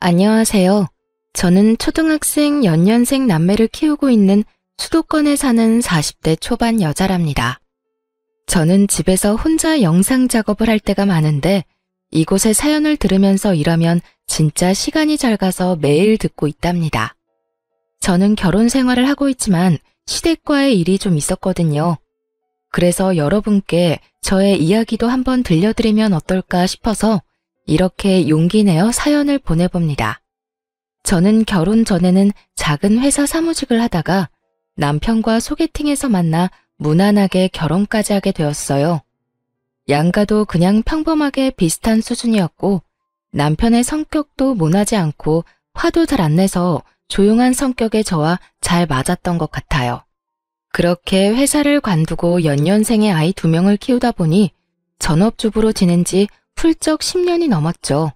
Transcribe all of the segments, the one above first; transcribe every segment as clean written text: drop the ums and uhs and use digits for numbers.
안녕하세요. 저는 초등학생 연년생 남매를 키우고 있는 수도권에 사는 40대 초반 여자랍니다. 저는 집에서 혼자 영상 작업을 할 때가 많은데 이곳의 사연을 들으면서 일하면 진짜 시간이 잘 가서 매일 듣고 있답니다. 저는 결혼 생활을 하고 있지만 시댁과의 일이 좀 있었거든요. 그래서 여러분께 저의 이야기도 한번 들려드리면 어떨까 싶어서 이렇게 용기 내어 사연을 보내봅니다. 저는 결혼 전에는 작은 회사 사무직을 하다가 남편과 소개팅에서 만나 무난하게 결혼까지 하게 되었어요. 양가도 그냥 평범하게 비슷한 수준이었고 남편의 성격도 모나지 않고 화도 잘 안 내서 조용한 성격의 저와 잘 맞았던 것 같아요. 그렇게 회사를 관두고 연년생의 아이 2명을 키우다 보니 전업주부로 지낸 지 훌쩍 10년이 넘었죠.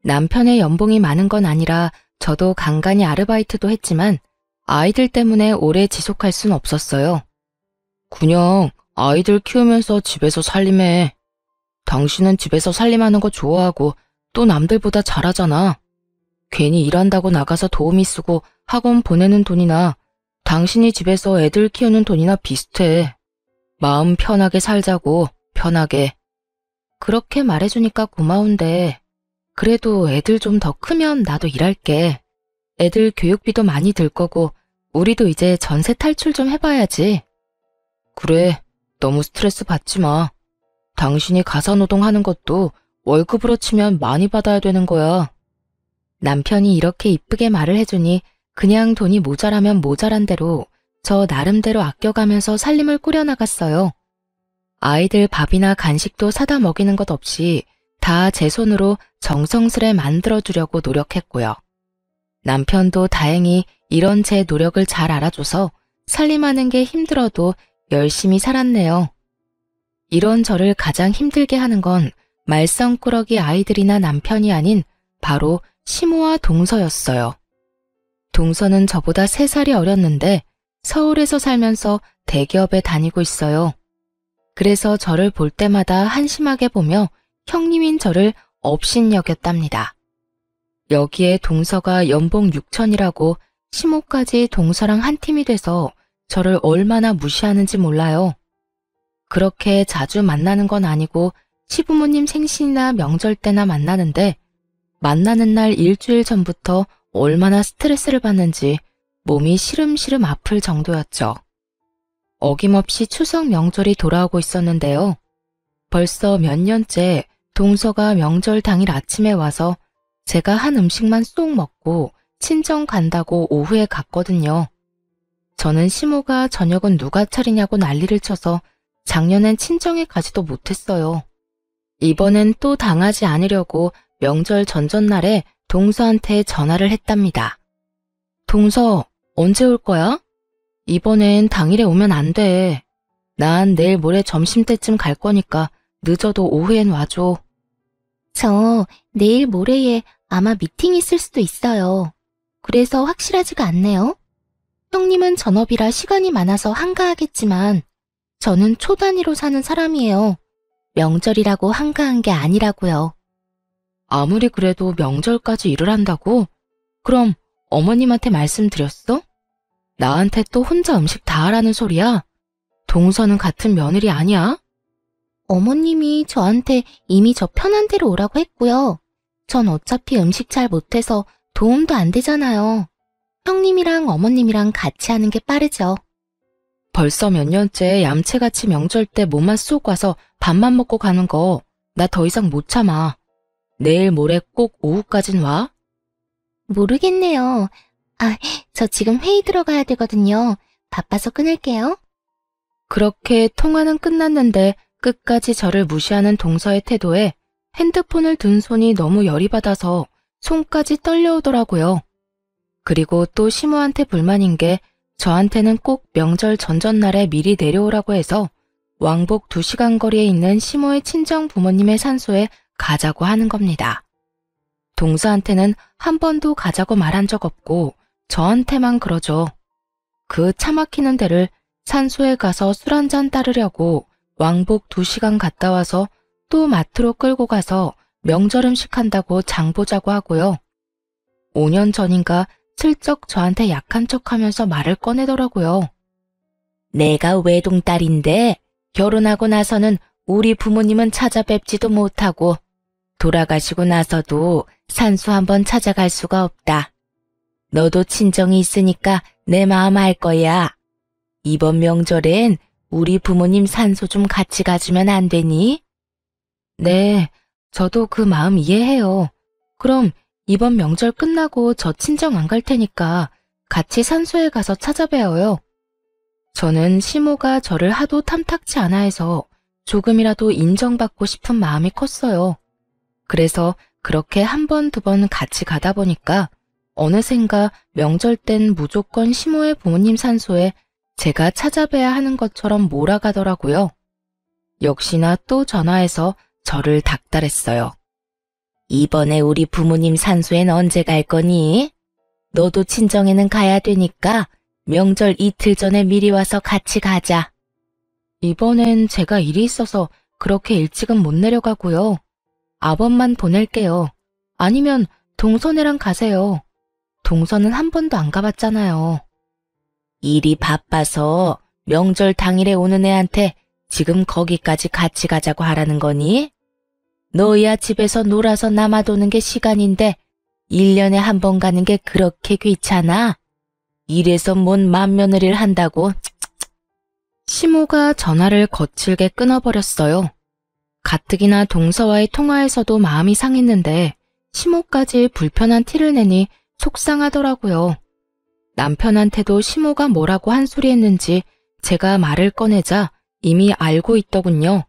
남편의 연봉이 많은 건 아니라 저도 간간히 아르바이트도 했지만 아이들 때문에 오래 지속할 순 없었어요. 그냥 아이들 키우면서 집에서 살림해. 당신은 집에서 살림하는 거 좋아하고 또 남들보다 잘하잖아. 괜히 일한다고 나가서 도우미 쓰고 학원 보내는 돈이나 당신이 집에서 애들 키우는 돈이나 비슷해. 마음 편하게 살자고, 편하게. 그렇게 말해주니까 고마운데 그래도 애들 좀 더 크면 나도 일할게. 애들 교육비도 많이 들 거고 우리도 이제 전세 탈출 좀 해봐야지. 그래, 너무 스트레스 받지 마. 당신이 가사노동 하는 것도 월급으로 치면 많이 받아야 되는 거야. 남편이 이렇게 이쁘게 말을 해주니 그냥 돈이 모자라면 모자란 대로 저 나름대로 아껴가면서 살림을 꾸려나갔어요. 아이들 밥이나 간식도 사다 먹이는 것 없이 다 제 손으로 정성스레 만들어주려고 노력했고요. 남편도 다행히 이런 제 노력을 잘 알아줘서 살림하는 게 힘들어도 열심히 살았네요. 이런 저를 가장 힘들게 하는 건 말썽꾸러기 아이들이나 남편이 아닌 바로 시모와 동서였어요. 동서는 저보다 3살이 어렸는데 서울에서 살면서 대기업에 다니고 있어요. 그래서 저를 볼 때마다 한심하게 보며 형님인 저를 업신여겼답니다. 여기에 동서가 연봉 6천이라고 시모까지 동서랑 한 팀이 돼서 저를 얼마나 무시하는지 몰라요. 그렇게 자주 만나는 건 아니고 시부모님 생신이나 명절 때나 만나는데 만나는 날 일주일 전부터 얼마나 스트레스를 받는지 몸이 시름시름 아플 정도였죠. 어김없이 추석 명절이 돌아오고 있었는데요. 벌써 몇 년째 동서가 명절 당일 아침에 와서 제가 한 음식만 쏙 먹고 친정 간다고 오후에 갔거든요. 저는 시모가 저녁은 누가 차리냐고 난리를 쳐서 작년엔 친정에 가지도 못했어요. 이번엔 또 당하지 않으려고 명절 전전날에 동서한테 전화를 했답니다. 동서, 언제 올 거야? 이번엔 당일에 오면 안 돼. 난 내일 모레 점심때쯤 갈 거니까 늦어도 오후엔 와줘. 저 내일 모레에 아마 미팅 있을 수도 있어요. 그래서 확실하지가 않네요. 형님은 전업이라 시간이 많아서 한가하겠지만 저는 초 단위로 사는 사람이에요. 명절이라고 한가한 게 아니라고요. 아무리 그래도 명절까지 일을 한다고? 그럼 어머님한테 말씀드렸어? 나한테 또 혼자 음식 다 하라는 소리야? 동서는 같은 며느리 아니야? 어머님이 저한테 이미 저 편한 대로 오라고 했고요. 전 어차피 음식 잘 못해서 도움도 안 되잖아요. 형님이랑 어머님이랑 같이 하는 게 빠르죠. 벌써 몇 년째 얌체같이 명절 때 몸만 쏙 와서 밥만 먹고 가는 거 나 더 이상 못 참아. 내일 모레 꼭 오후까진 와? 모르겠네요. 저 지금 회의 들어가야 되거든요. 바빠서 끊을게요. 그렇게 통화는 끝났는데 끝까지 저를 무시하는 동서의 태도에 핸드폰을 든 손이 너무 열이 받아서 손까지 떨려오더라고요. 그리고 또 시모한테 불만인 게 저한테는 꼭 명절 전전날에 미리 내려오라고 해서 왕복 2시간 거리에 있는 시모의 친정 부모님의 산소에 가자고 하는 겁니다. 동서한테는 한 번도 가자고 말한 적 없고 저한테만 그러죠. 그 차 막히는 데를 산소에 가서 술 한잔 따르려고 왕복 2시간 갔다 와서 또 마트로 끌고 가서 명절 음식 한다고 장 보자고 하고요. 5년 전인가 슬쩍 저한테 약한 척하면서 말을 꺼내더라고요. 내가 외동딸인데 결혼하고 나서는 우리 부모님은 찾아뵙지도 못하고 돌아가시고 나서도 산소 한번 찾아갈 수가 없다. 너도 친정이 있으니까 내 마음 알 거야. 이번 명절엔 우리 부모님 산소 좀 같이 가주면 안 되니? 네, 저도 그 마음 이해해요. 그럼 이번 명절 끝나고 저 친정 안 갈 테니까 같이 산소에 가서 찾아뵈어요. 저는 시모가 저를 하도 탐탁치 않아 해서 조금이라도 인정받고 싶은 마음이 컸어요. 그래서 그렇게 한 번, 두 번 같이 가다 보니까 어느샌가 명절 땐 무조건 시모의 부모님 산소에 제가 찾아뵈야 하는 것처럼 몰아가더라고요. 역시나 또 전화해서 저를 닥달했어요. 이번에 우리 부모님 산소엔 언제 갈 거니? 너도 친정에는 가야 되니까 명절 이틀 전에 미리 와서 같이 가자. 이번엔 제가 일이 있어서 그렇게 일찍은 못 내려가고요. 아범만 보낼게요. 아니면 동선애랑 가세요. 동선은 한 번도 안 가봤잖아요. 일이 바빠서 명절 당일에 오는 애한테 지금 거기까지 같이 가자고 하라는 거니? 너야 집에서 놀아서 남아도는 게 시간인데 1년에 한 번 가는 게 그렇게 귀찮아? 이래서 뭔 맏며느리를 한다고? 시모가 전화를 거칠게 끊어버렸어요. 가뜩이나 동서와의 통화에서도 마음이 상했는데 시모까지 불편한 티를 내니 속상하더라고요. 남편한테도 시모가 뭐라고 한 소리 했는지 제가 말을 꺼내자 이미 알고 있더군요.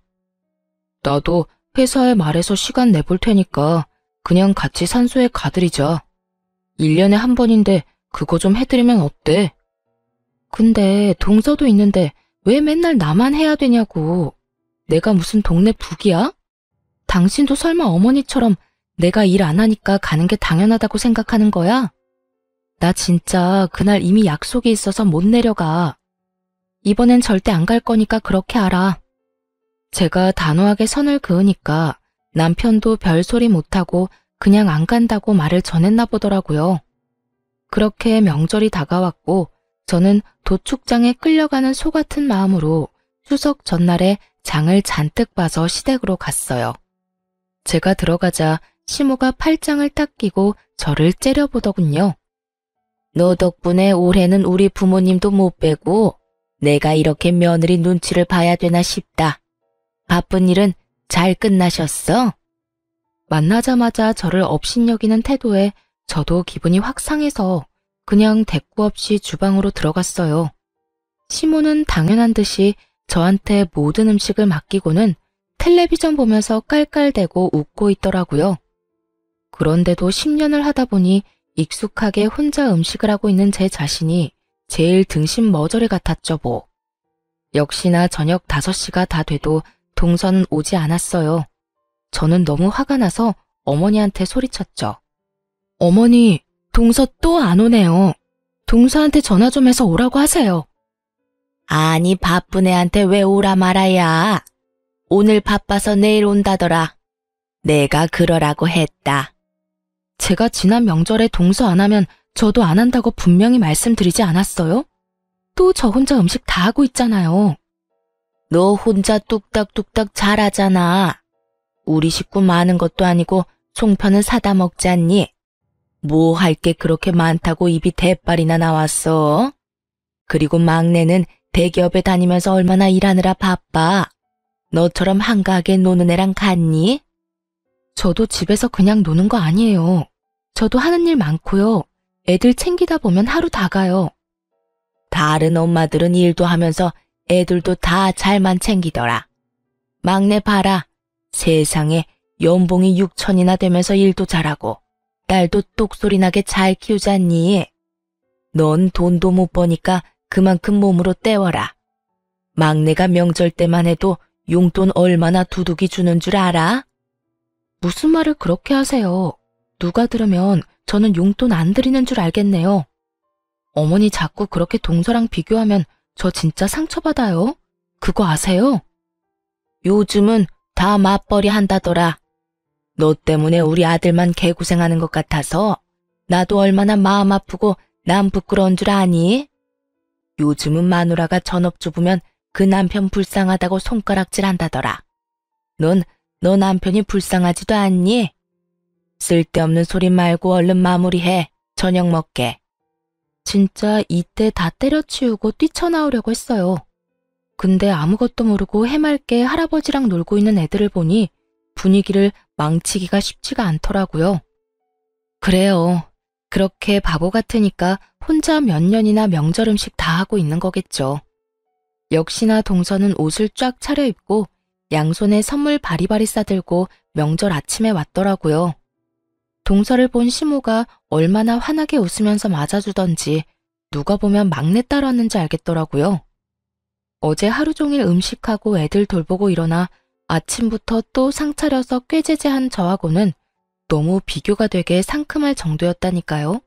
나도 회사에 말해서 시간 내볼 테니까 그냥 같이 산소에 가드리자. 1년에 한 번인데 그거 좀 해드리면 어때? 근데 동서도 있는데 왜 맨날 나만 해야 되냐고. 내가 무슨 동네 북이야? 당신도 설마 어머니처럼 내가 일 안 하니까 가는 게 당연하다고 생각하는 거야? 나 진짜 그날 이미 약속이 있어서 못 내려가. 이번엔 절대 안 갈 거니까 그렇게 알아. 제가 단호하게 선을 그으니까 남편도 별소리 못하고 그냥 안 간다고 말을 전했나 보더라고요. 그렇게 명절이 다가왔고 저는 도축장에 끌려가는 소 같은 마음으로 추석 전날에 장을 잔뜩 봐서 시댁으로 갔어요. 제가 들어가자 시모가 팔짱을 딱 끼고 저를 째려보더군요. 너 덕분에 올해는 우리 부모님도 못 뵈고 내가 이렇게 며느리 눈치를 봐야 되나 싶다. 바쁜 일은 잘 끝나셨어? 만나자마자 저를 업신여기는 태도에 저도 기분이 확 상해서 그냥 대꾸 없이 주방으로 들어갔어요. 시모는 당연한 듯이 저한테 모든 음식을 맡기고는 텔레비전 보면서 깔깔대고 웃고 있더라고요. 그런데도 10년을 하다 보니 익숙하게 혼자 음식을 하고 있는 제 자신이 제일 등신 머저리 같았죠 뭐. 역시나 저녁 5시가 다 돼도 동서는 오지 않았어요. 저는 너무 화가 나서 어머니한테 소리쳤죠. 어머니, 동서 또 안 오네요. 동서한테 전화 좀 해서 오라고 하세요. 아니 바쁜 애한테 왜 오라 말아야. 오늘 바빠서 내일 온다더라. 내가 그러라고 했다. 제가 지난 명절에 동서 안 하면 저도 안 한다고 분명히 말씀드리지 않았어요? 또 저 혼자 음식 다 하고 있잖아요. 너 혼자 뚝딱뚝딱 잘하잖아. 우리 식구 많은 것도 아니고 송편은 사다 먹지 않니? 뭐 할 게 그렇게 많다고 입이 대빨이나 나왔어? 그리고 막내는 대기업에 다니면서 얼마나 일하느라 바빠. 너처럼 한가하게 노는 애랑 같니? 저도 집에서 그냥 노는 거 아니에요. 저도 하는 일 많고요. 애들 챙기다 보면 하루 다 가요. 다른 엄마들은 일도 하면서 애들도 다 잘만 챙기더라. 막내 봐라. 세상에 연봉이 6천이나 되면서 일도 잘하고 딸도 똑소리나게 잘 키우잖니. 넌 돈도 못 버니까 그만큼 몸으로 때워라. 막내가 명절 때만 해도 용돈 얼마나 두둑이 주는 줄 알아? 무슨 말을 그렇게 하세요? 누가 들으면 저는 용돈 안 드리는 줄 알겠네요. 어머니 자꾸 그렇게 동서랑 비교하면 저 진짜 상처받아요. 그거 아세요? 요즘은 다 맞벌이 한다더라. 너 때문에 우리 아들만 개고생하는 것 같아서 나도 얼마나 마음 아프고 남 부끄러운 줄 아니? 요즘은 마누라가 전업주부면 그 남편 불쌍하다고 손가락질 한다더라. 너 남편이 불쌍하지도 않니? 쓸데없는 소리 말고 얼른 마무리해. 저녁 먹게. 진짜 이때 다 때려치우고 뛰쳐나오려고 했어요. 근데 아무것도 모르고 해맑게 할아버지랑 놀고 있는 애들을 보니 분위기를 망치기가 쉽지가 않더라고요. 그래요. 그렇게 바보 같으니까 혼자 몇 년이나 명절 음식 다 하고 있는 거겠죠. 역시나 동서는 옷을 쫙 차려입고 양손에 선물 바리바리 싸들고 명절 아침에 왔더라고요. 동서를 본 시모가 얼마나 환하게 웃으면서 맞아주던지 누가 보면 막내딸 왔는지 알겠더라고요. 어제 하루 종일 음식하고 애들 돌보고 일어나 아침부터 또 상 차려서 꾀제제한 저하고는 너무 비교가 되게 상큼할 정도였다니까요.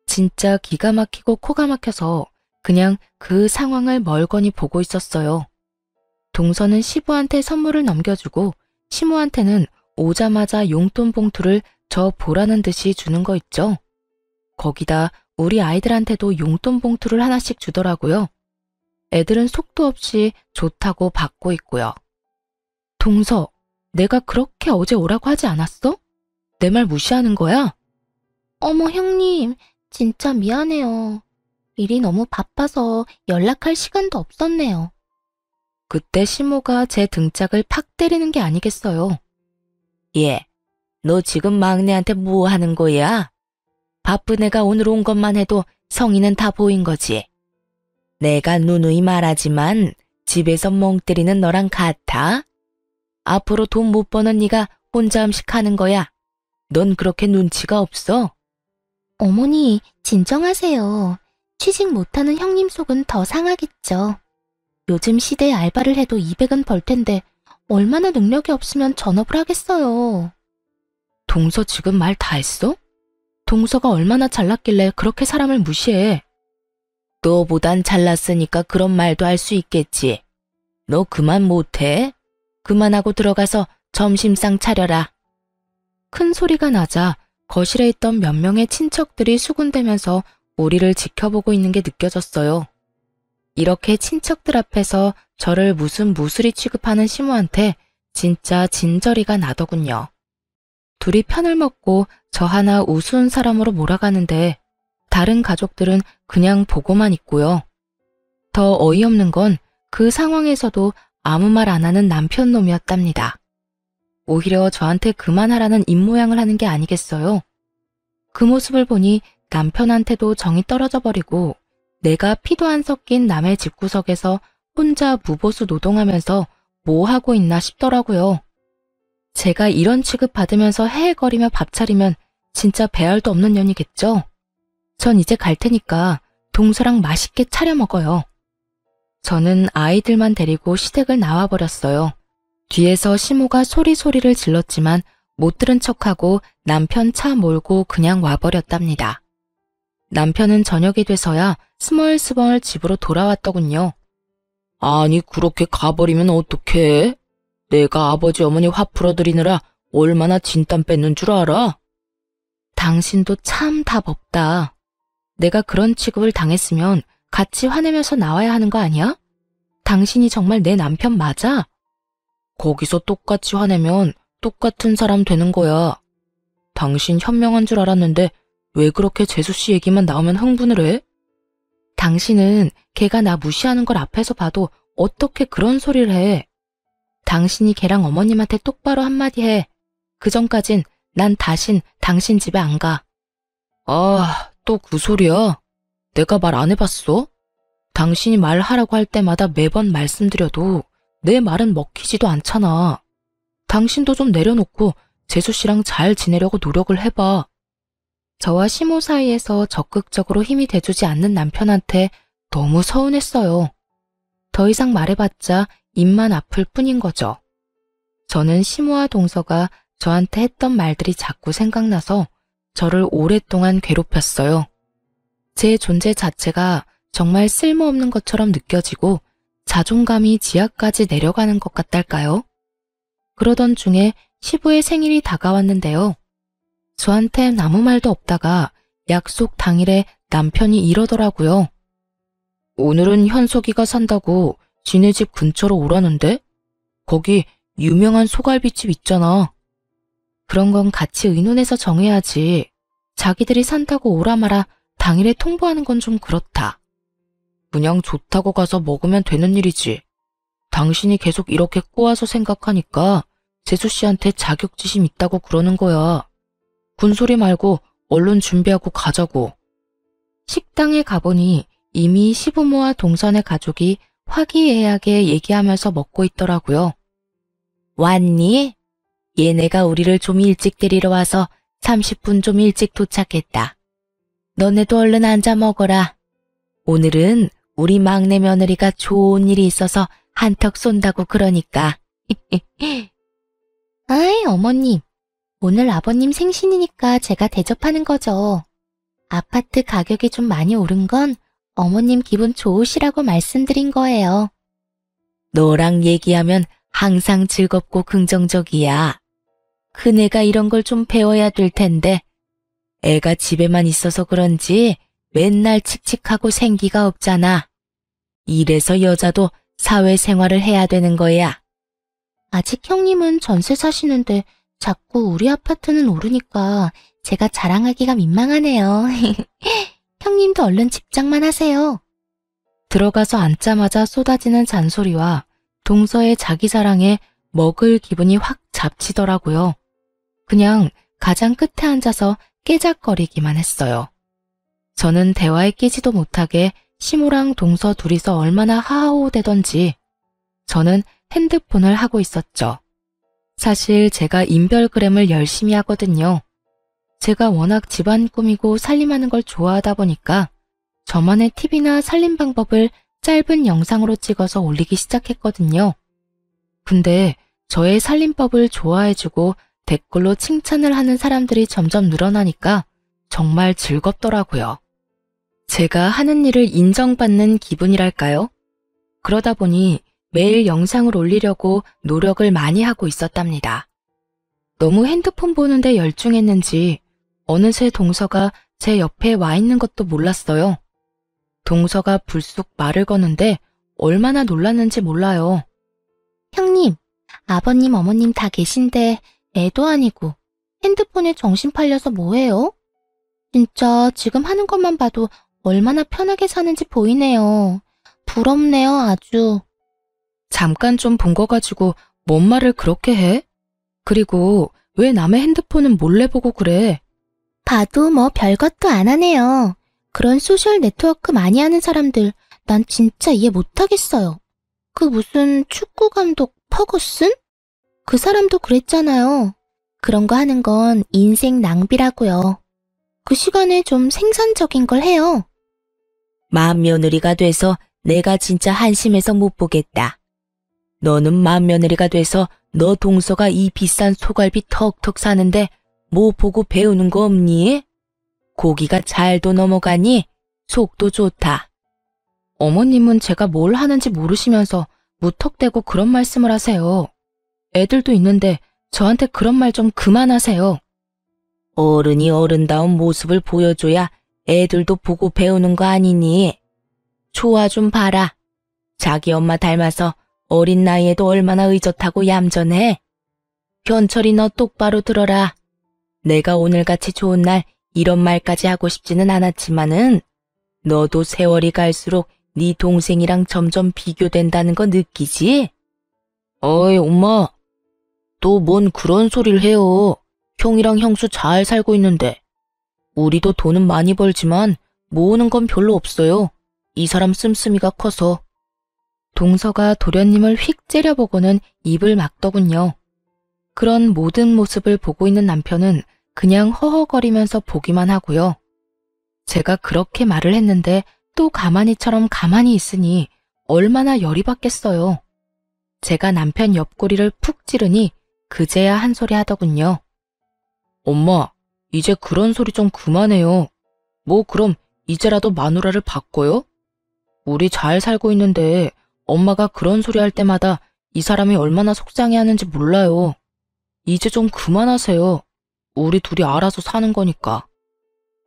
진짜 기가 막히고 코가 막혀서 그냥 그 상황을 멀거니 보고 있었어요. 동서는 시부한테 선물을 넘겨주고 시모한테는 오자마자 용돈 봉투를 저 보라는 듯이 주는 거 있죠. 거기다 우리 아이들한테도 용돈 봉투를 하나씩 주더라고요. 애들은 속도 없이 좋다고 받고 있고요. 동서, 내가 그렇게 어제 오라고 하지 않았어? 내 말 무시하는 거야? 어머, 형님, 진짜 미안해요. 일이 너무 바빠서 연락할 시간도 없었네요. 그때 시모가 제 등짝을 팍 때리는 게 아니겠어요. 예, 너 지금 막내한테 뭐 하는 거야? 바쁜 애가 오늘 온 것만 해도 성의는 다 보인 거지. 내가 누누이 말하지만 집에서 멍 때리는 너랑 같아? 앞으로 돈 못 버는 네가 혼자 음식하는 거야. 넌 그렇게 눈치가 없어? 어머니, 진정하세요. 취직 못하는 형님 속은 더 상하겠죠. 요즘 시대에 알바를 해도 200은 벌 텐데 얼마나 능력이 없으면 전업을 하겠어요. 동서 지금 말 다 했어? 동서가 얼마나 잘났길래 그렇게 사람을 무시해? 너보단 잘났으니까 그런 말도 할 수 있겠지. 너 그만 못해? 그만하고 들어가서 점심상 차려라. 큰 소리가 나자 거실에 있던 몇 명의 친척들이 수군대면서 우리를 지켜보고 있는 게 느껴졌어요. 이렇게 친척들 앞에서 저를 무슨 무수리 취급하는 시모한테 진짜 진저리가 나더군요. 둘이 편을 먹고 저 하나 우스운 사람으로 몰아가는데 다른 가족들은 그냥 보고만 있고요. 더 어이없는 건 그 상황에서도 아무 말 안 하는 남편 놈이었답니다. 오히려 저한테 그만하라는 입모양을 하는 게 아니겠어요. 그 모습을 보니 남편한테도 정이 떨어져 버리고 내가 피도 안 섞인 남의 집구석에서 혼자 무보수 노동하면서 뭐 하고 있나 싶더라고요. 제가 이런 취급 받으면서 헤헤거리며 밥 차리면 진짜 배알도 없는 년이겠죠? 전 이제 갈 테니까 동서랑 맛있게 차려 먹어요. 저는 아이들만 데리고 시댁을 나와버렸어요. 뒤에서 시모가 소리소리를 질렀지만 못 들은 척하고 남편 차 몰고 그냥 와버렸답니다. 남편은 저녁이 돼서야 스멀스멀 집으로 돌아왔더군요. 아니 그렇게 가버리면 어떡해? 내가 아버지 어머니 화 풀어드리느라 얼마나 진땀 뺐는 줄 알아? 당신도 참 답 없다. 내가 그런 취급을 당했으면 같이 화내면서 나와야 하는 거 아니야? 당신이 정말 내 남편 맞아? 거기서 똑같이 화내면 똑같은 사람 되는 거야. 당신 현명한 줄 알았는데 왜 그렇게 재수씨 얘기만 나오면 흥분을 해? 당신은 걔가 나 무시하는 걸 앞에서 봐도 어떻게 그런 소리를 해? 당신이 걔랑 어머님한테 똑바로 한마디 해. 그 전까진 난 다신 당신 집에 안 가. 아, 또 그 소리야? 내가 말 안 해봤어? 당신이 말하라고 할 때마다 매번 말씀드려도 내 말은 먹히지도 않잖아. 당신도 좀 내려놓고 재수씨랑 잘 지내려고 노력을 해봐. 저와 시모 사이에서 적극적으로 힘이 돼주지 않는 남편한테 너무 서운했어요. 더 이상 말해봤자 입만 아플 뿐인 거죠. 저는 시모와 동서가 저한테 했던 말들이 자꾸 생각나서 저를 오랫동안 괴롭혔어요. 제 존재 자체가 정말 쓸모없는 것처럼 느껴지고 자존감이 지하까지 내려가는 것 같달까요? 그러던 중에 시부의 생일이 다가왔는데요. 저한텐 아무 말도 없다가 약속 당일에 남편이 이러더라고요. 오늘은 현석이가 산다고 지네 집 근처로 오라는데? 거기 유명한 소갈비집 있잖아. 그런 건 같이 의논해서 정해야지. 자기들이 산다고 오라 마라 당일에 통보하는 건 좀 그렇다. 그냥 좋다고 가서 먹으면 되는 일이지. 당신이 계속 이렇게 꼬아서 생각하니까 재수 씨한테 자격지심 있다고 그러는 거야. 군소리 말고 얼른 준비하고 가자고. 식당에 가보니 이미 시부모와 동선의 가족이 화기애애하게 얘기하면서 먹고 있더라고요. 왔니? 얘네가 우리를 좀 일찍 데리러 와서 30분 좀 일찍 도착했다. 너네도 얼른 앉아 먹어라. 오늘은 우리 막내 며느리가 좋은 일이 있어서 한턱 쏜다고 그러니까. 아이, 어머님. 오늘 아버님 생신이니까 제가 대접하는 거죠. 아파트 가격이 좀 많이 오른 건 어머님 기분 좋으시라고 말씀드린 거예요. 너랑 얘기하면 항상 즐겁고 긍정적이야. 큰애가 이런 걸 좀 배워야 될 텐데 애가 집에만 있어서 그런지 맨날 칙칙하고 생기가 없잖아. 이래서 여자도 사회생활을 해야 되는 거야. 아직 형님은 전세 사시는데 자꾸 우리 아파트는 오르니까 제가 자랑하기가 민망하네요. 형님도 얼른 집장만 하세요. 들어가서 앉자마자 쏟아지는 잔소리와 동서의 자기 자랑에 먹을 기분이 확 잡치더라고요. 그냥 가장 끝에 앉아서 깨작거리기만 했어요. 저는 대화에 끼지도 못하게 시모랑 동서 둘이서 얼마나 하하호대던지 저는 핸드폰을 하고 있었죠. 사실 제가 인별그램을 열심히 하거든요. 제가 워낙 집안 꾸미고 살림하는 걸 좋아하다 보니까 저만의 팁이나 살림 방법을 짧은 영상으로 찍어서 올리기 시작했거든요. 근데 저의 살림법을 좋아해주고 댓글로 칭찬을 하는 사람들이 점점 늘어나니까 정말 즐겁더라고요. 제가 하는 일을 인정받는 기분이랄까요? 그러다 보니 매일 영상을 올리려고 노력을 많이 하고 있었답니다. 너무 핸드폰 보는데 열중했는지 어느새 동서가 제 옆에 와 있는 것도 몰랐어요. 동서가 불쑥 말을 거는데 얼마나 놀랐는지 몰라요. 형님, 아버님, 어머님 다 계신데 애도 아니고 핸드폰에 정신 팔려서 뭐해요? 진짜 지금 하는 것만 봐도 얼마나 편하게 사는지 보이네요. 부럽네요, 아주. 잠깐 좀 본 거 가지고 뭔 말을 그렇게 해? 그리고 왜 남의 핸드폰은 몰래 보고 그래? 봐도 뭐 별것도 안 하네요. 그런 소셜 네트워크 많이 하는 사람들 난 진짜 이해 못하겠어요. 그 무슨 축구 감독 퍼거슨? 그 사람도 그랬잖아요. 그런 거 하는 건 인생 낭비라고요. 그 시간에 좀 생산적인 걸 해요. 맏며느리가 돼서 내가 진짜 한심해서 못 보겠다. 너는 맏며느리가 돼서 너 동서가 이 비싼 소갈비 턱턱 사는데 뭐 보고 배우는 거 없니? 고기가 잘도 넘어가니? 속도 좋다. 어머님은 제가 뭘 하는지 모르시면서 무턱대고 그런 말씀을 하세요. 애들도 있는데 저한테 그런 말 좀 그만하세요. 어른이 어른다운 모습을 보여줘야 애들도 보고 배우는 거 아니니? 초아 좀 봐라. 자기 엄마 닮아서 어린 나이에도 얼마나 의젓하고 얌전해. 현철이 너 똑바로 들어라. 내가 오늘같이 좋은 날 이런 말까지 하고 싶지는 않았지만은 너도 세월이 갈수록 네 동생이랑 점점 비교된다는 거 느끼지? 어이 엄마, 또 뭔 그런 소리를 해요. 형이랑 형수 잘 살고 있는데. 우리도 돈은 많이 벌지만 모으는 건 별로 없어요. 이 사람 씀씀이가 커서. 동서가 도련님을 휙 째려보고는 입을 막더군요. 그런 모든 모습을 보고 있는 남편은 그냥 허허거리면서 보기만 하고요. 제가 그렇게 말을 했는데 또 가만히처럼 가만히 있으니 얼마나 열이 받겠어요. 제가 남편 옆구리를 푹 찌르니 그제야 한 소리 하더군요. 엄마, 이제 그런 소리 좀 그만해요. 뭐 그럼 이제라도 마누라를 바꿔요? 우리 잘 살고 있는데 엄마가 그런 소리 할 때마다 이 사람이 얼마나 속상해하는지 몰라요. 이제 좀 그만하세요. 우리 둘이 알아서 사는 거니까.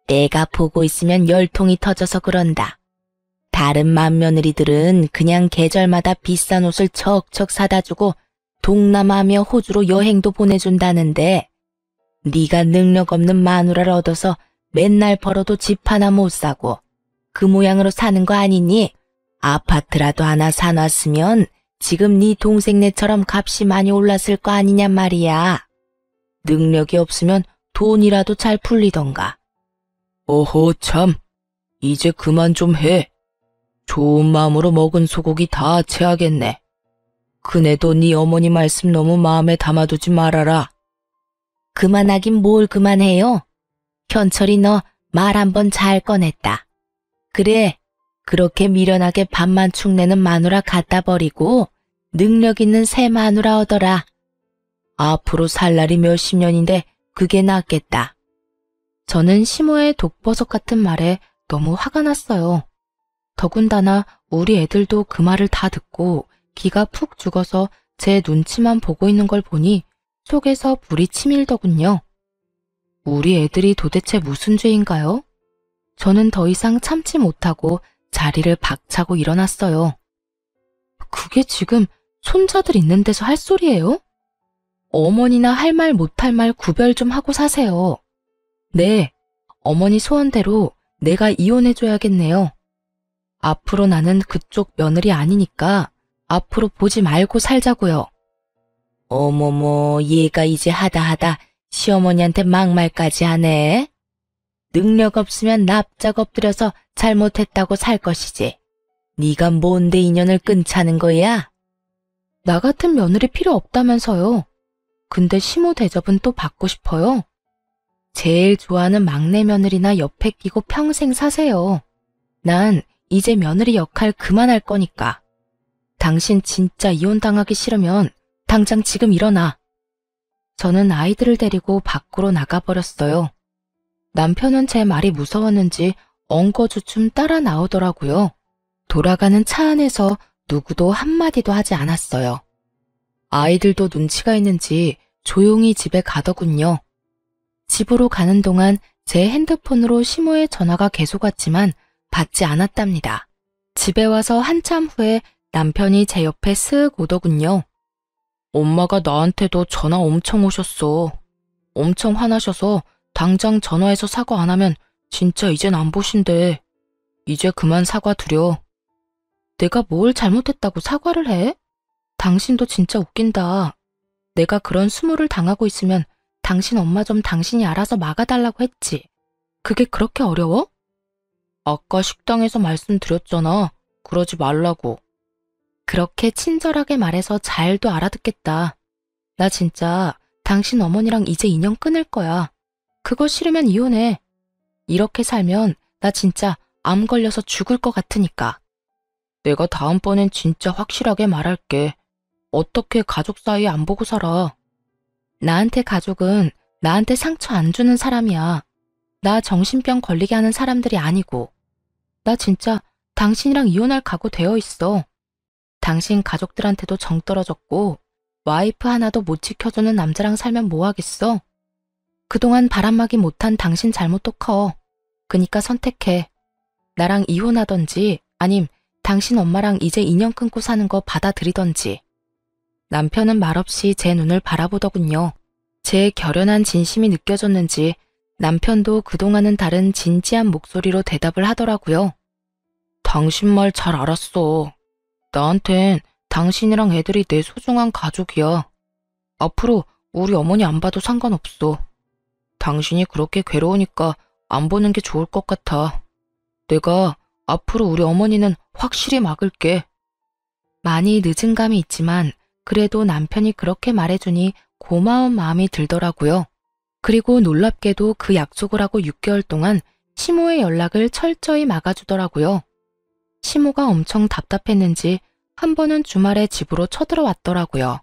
내가 보고 있으면 열통이 터져서 그런다. 다른 맏며느리들은 그냥 계절마다 비싼 옷을 척척 사다 주고 동남아며 호주로 여행도 보내준다는데 네가 능력 없는 마누라를 얻어서 맨날 벌어도 집 하나 못 사고 그 모양으로 사는 거 아니니? 아파트라도 하나 사놨으면 지금 네 동생네처럼 값이 많이 올랐을 거 아니냔 말이야. 능력이 없으면 돈이라도 잘 풀리던가. 어허 참, 이제 그만 좀 해. 좋은 마음으로 먹은 소고기 다 체하겠네. 그네도 네 어머니 말씀 너무 마음에 담아두지 말아라. 그만하긴 뭘 그만해요. 현철이 너 말 한번 잘 꺼냈다. 그래, 그렇게 미련하게 밥만 축내는 마누라 갖다 버리고 능력 있는 새 마누라 얻어라. 앞으로 살 날이 몇십 년인데 그게 낫겠다. 저는 시모의 독버섯 같은 말에 너무 화가 났어요. 더군다나 우리 애들도 그 말을 다 듣고 기가 푹 죽어서 제 눈치만 보고 있는 걸 보니 속에서 불이 치밀더군요. 우리 애들이 도대체 무슨 죄인가요? 저는 더 이상 참지 못하고 자리를 박차고 일어났어요. 그게 지금 손자들 있는 데서 할 소리예요? 어머니나 할 말 못할 말 구별 좀 하고 사세요. 네, 어머니 소원대로 내가 이혼해줘야겠네요. 앞으로 나는 그쪽 며느리 아니니까 앞으로 보지 말고 살자고요. 어머머, 얘가 이제 하다 시어머니한테 막말까지 하네. 능력 없으면 납작 엎드려서 잘못했다고 살 것이지. 네가 뭔데 인연을 끊자는 거야? 나 같은 며느리 필요 없다면서요. 근데 시모 대접은 또 받고 싶어요. 제일 좋아하는 막내 며느리나 옆에 끼고 평생 사세요. 난 이제 며느리 역할 그만할 거니까. 당신 진짜 이혼당하기 싫으면 당장 지금 일어나. 저는 아이들을 데리고 밖으로 나가버렸어요. 남편은 제 말이 무서웠는지 엉거주춤 따라 나오더라고요. 돌아가는 차 안에서 누구도 한마디도 하지 않았어요. 아이들도 눈치가 있는지 조용히 집에 가더군요. 집으로 가는 동안 제 핸드폰으로 시모의 전화가 계속 왔지만 받지 않았답니다. 집에 와서 한참 후에 남편이 제 옆에 쓱 오더군요. 엄마가 나한테도 전화 엄청 오셨어. 엄청 화나셔서 당장 전화해서 사과 안 하면 진짜 이젠 안 보신대. 이제 그만 사과드려. 내가 뭘 잘못했다고 사과를 해? 당신도 진짜 웃긴다. 내가 그런 수모를 당하고 있으면 당신 엄마 좀 당신이 알아서 막아달라고 했지. 그게 그렇게 어려워? 아까 식당에서 말씀드렸잖아. 그러지 말라고. 그렇게 친절하게 말해서 잘도 알아듣겠다. 나 진짜 당신 어머니랑 이제 인연 끊을 거야. 그거 싫으면 이혼해. 이렇게 살면 나 진짜 암 걸려서 죽을 것 같으니까. 내가 다음번엔 진짜 확실하게 말할게. 어떻게 가족 사이 안 보고 살아. 나한테 가족은 나한테 상처 안 주는 사람이야. 나 정신병 걸리게 하는 사람들이 아니고. 나 진짜 당신이랑 이혼할 각오 되어 있어. 당신 가족들한테도 정 떨어졌고 와이프 하나도 못 지켜주는 남자랑 살면 뭐 하겠어? 그동안 바람막이 못한 당신 잘못도 커. 그니까 선택해. 나랑 이혼하던지 아님 당신 엄마랑 이제 인연 끊고 사는 거 받아들이던지. 남편은 말없이 제 눈을 바라보더군요. 제 결연한 진심이 느껴졌는지 남편도 그동안은 다른 진지한 목소리로 대답을 하더라고요. 당신 말 잘 알았어. 나한텐 당신이랑 애들이 내 소중한 가족이야. 앞으로 우리 어머니 안 봐도 상관없어. 당신이 그렇게 괴로우니까 안 보는 게 좋을 것 같아. 내가 앞으로 우리 어머니는 확실히 막을게. 많이 늦은 감이 있지만 그래도 남편이 그렇게 말해주니 고마운 마음이 들더라고요. 그리고 놀랍게도 그 약속을 하고 6개월 동안 시모의 연락을 철저히 막아주더라고요. 시모가 엄청 답답했는지 한 번은 주말에 집으로 쳐들어왔더라고요.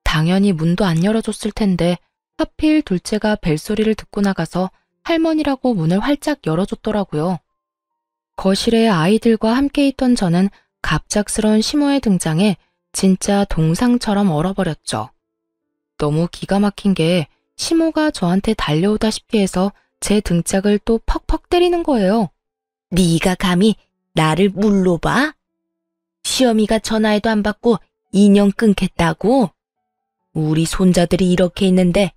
당연히 문도 안 열어줬을 텐데 하필 둘째가 벨소리를 듣고 나가서 할머니라고 문을 활짝 열어줬더라고요. 거실에 아이들과 함께 있던 저는 갑작스러운 시모의 등장에 진짜 동상처럼 얼어버렸죠. 너무 기가 막힌 게 시모가 저한테 달려오다시피 해서 제 등짝을 또 퍽퍽 때리는 거예요. 네가 감히 나를 물로 봐? 시어미가 전화해도 안 받고 인연 끊겠다고? 우리 손자들이 이렇게 있는데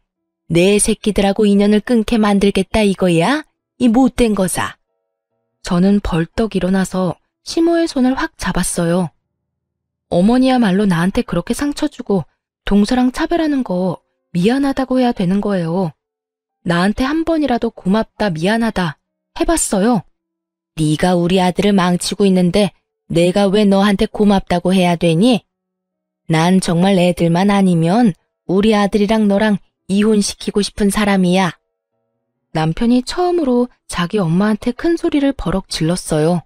내 새끼들하고 인연을 끊게 만들겠다 이거야? 이 못된 거사. 저는 벌떡 일어나서 시모의 손을 확 잡았어요. 어머니야말로 나한테 그렇게 상처 주고 동서랑 차별하는 거 미안하다고 해야 되는 거예요. 나한테 한 번이라도 고맙다 미안하다 해봤어요. 네가 우리 아들을 망치고 있는데 내가 왜 너한테 고맙다고 해야 되니? 난 정말 애들만 아니면 우리 아들이랑 너랑 이혼시키고 싶은 사람이야. 남편이 처음으로 자기 엄마한테 큰 소리를 버럭 질렀어요.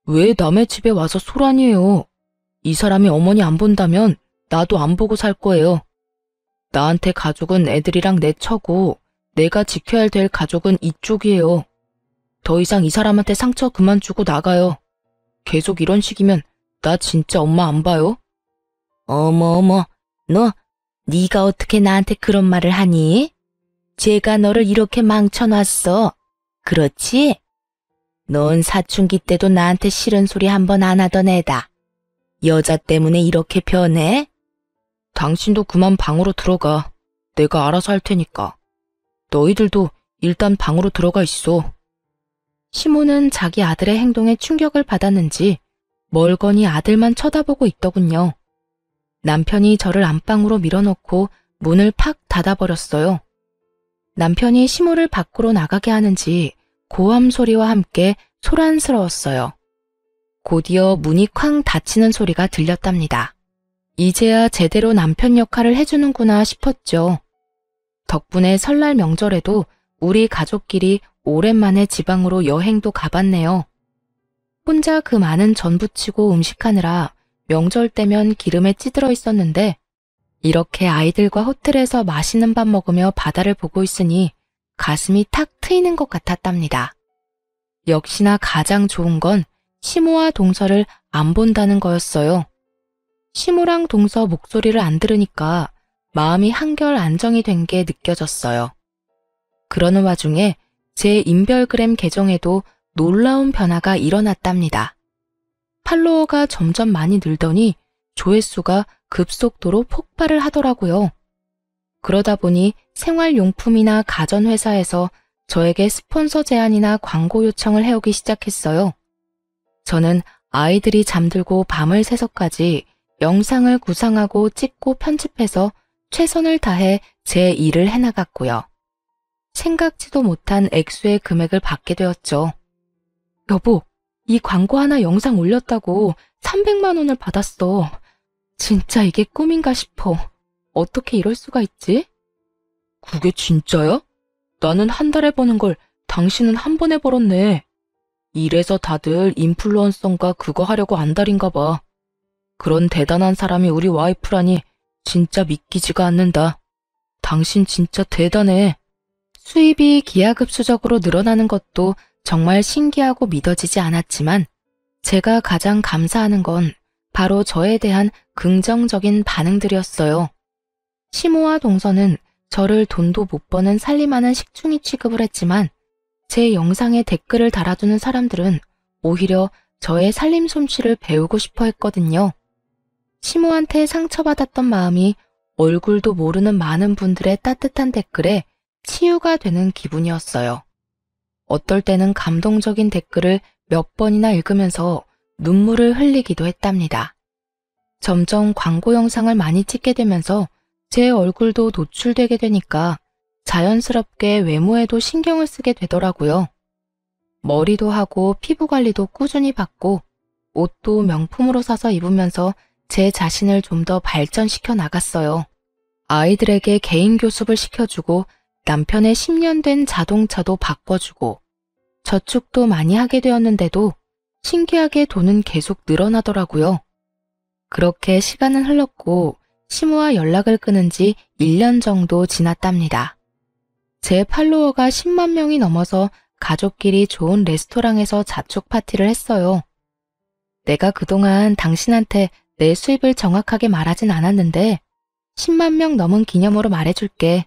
왜 남의 집에 와서 소란이에요? 이 사람이 어머니 안 본다면 나도 안 보고 살 거예요. 나한테 가족은 애들이랑 내 처고 내가 지켜야 될 가족은 이쪽이에요. 더 이상 이 사람한테 상처 그만 주고 나가요. 계속 이런 식이면 나 진짜 엄마 안 봐요. 어머, 너 네가 어떻게 나한테 그런 말을 하니? 제가 너를 이렇게 망쳐놨어. 그렇지? 넌 사춘기 때도 나한테 싫은 소리 한 번 안 하던 애다. 여자 때문에 이렇게 변해? 당신도 그만 방으로 들어가. 내가 알아서 할 테니까. 너희들도 일단 방으로 들어가 있어. 시모는 자기 아들의 행동에 충격을 받았는지 멀거니 아들만 쳐다보고 있더군요. 남편이 저를 안방으로 밀어넣고 문을 팍 닫아버렸어요. 남편이 시모를 밖으로 나가게 하는지 고함 소리와 함께 소란스러웠어요. 곧이어 문이 쾅 닫히는 소리가 들렸답니다. 이제야 제대로 남편 역할을 해주는구나 싶었죠. 덕분에 설날 명절에도 우리 가족끼리 오랜만에 지방으로 여행도 가봤네요. 혼자 그 많은 전 부치고 음식하느라 명절 때면 기름에 찌들어 있었는데 이렇게 아이들과 호텔에서 맛있는 밥 먹으며 바다를 보고 있으니 가슴이 탁 트이는 것 같았답니다. 역시나 가장 좋은 건 시모와 동서를 안 본다는 거였어요. 시모랑 동서 목소리를 안 들으니까 마음이 한결 안정이 된 게 느껴졌어요. 그러는 와중에 제 인별그램 계정에도 놀라운 변화가 일어났답니다. 팔로워가 점점 많이 늘더니 조회수가 급속도로 폭발을 하더라고요. 그러다 보니 생활용품이나 가전회사에서 저에게 스폰서 제안이나 광고 요청을 해오기 시작했어요. 저는 아이들이 잠들고 밤을 새서까지 영상을 구상하고 찍고 편집해서 최선을 다해 제 일을 해나갔고요. 생각지도 못한 액수의 금액을 받게 되었죠. 여보, 이 광고 하나 영상 올렸다고 300만 원을 받았어. 진짜 이게 꿈인가 싶어. 어떻게 이럴 수가 있지? 그게 진짜야? 나는 한 달에 버는 걸 당신은 한 번에 벌었네. 이래서 다들 인플루언서인가 그거 하려고 안달인가 봐. 그런 대단한 사람이 우리 와이프라니 진짜 믿기지가 않는다. 당신 진짜 대단해. 수입이 기하급수적으로 늘어나는 것도 정말 신기하고 믿어지지 않았지만 제가 가장 감사하는 건 바로 저에 대한 긍정적인 반응들이었어요. 시모와 동서는 저를 돈도 못 버는 살림하는 식충이 취급을 했지만 제 영상에 댓글을 달아주는 사람들은 오히려 저의 살림 솜씨를 배우고 싶어 했거든요. 시모한테 상처받았던 마음이 얼굴도 모르는 많은 분들의 따뜻한 댓글에 치유가 되는 기분이었어요. 어떨 때는 감동적인 댓글을 몇 번이나 읽으면서 눈물을 흘리기도 했답니다. 점점 광고 영상을 많이 찍게 되면서 제 얼굴도 노출되게 되니까 자연스럽게 외모에도 신경을 쓰게 되더라고요. 머리도 하고 피부 관리도 꾸준히 받고 옷도 명품으로 사서 입으면서 제 자신을 좀 더 발전시켜 나갔어요. 아이들에게 개인 교습을 시켜주고 남편의 10년 된 자동차도 바꿔주고 저축도 많이 하게 되었는데도 신기하게 돈은 계속 늘어나더라고요. 그렇게 시간은 흘렀고 시모와 연락을 끊은 지 1년 정도 지났답니다. 제 팔로워가 10만 명이 넘어서 가족끼리 좋은 레스토랑에서 자축 파티를 했어요. 내가 그동안 당신한테 내 수입을 정확하게 말하진 않았는데 10만 명 넘은 기념으로 말해줄게.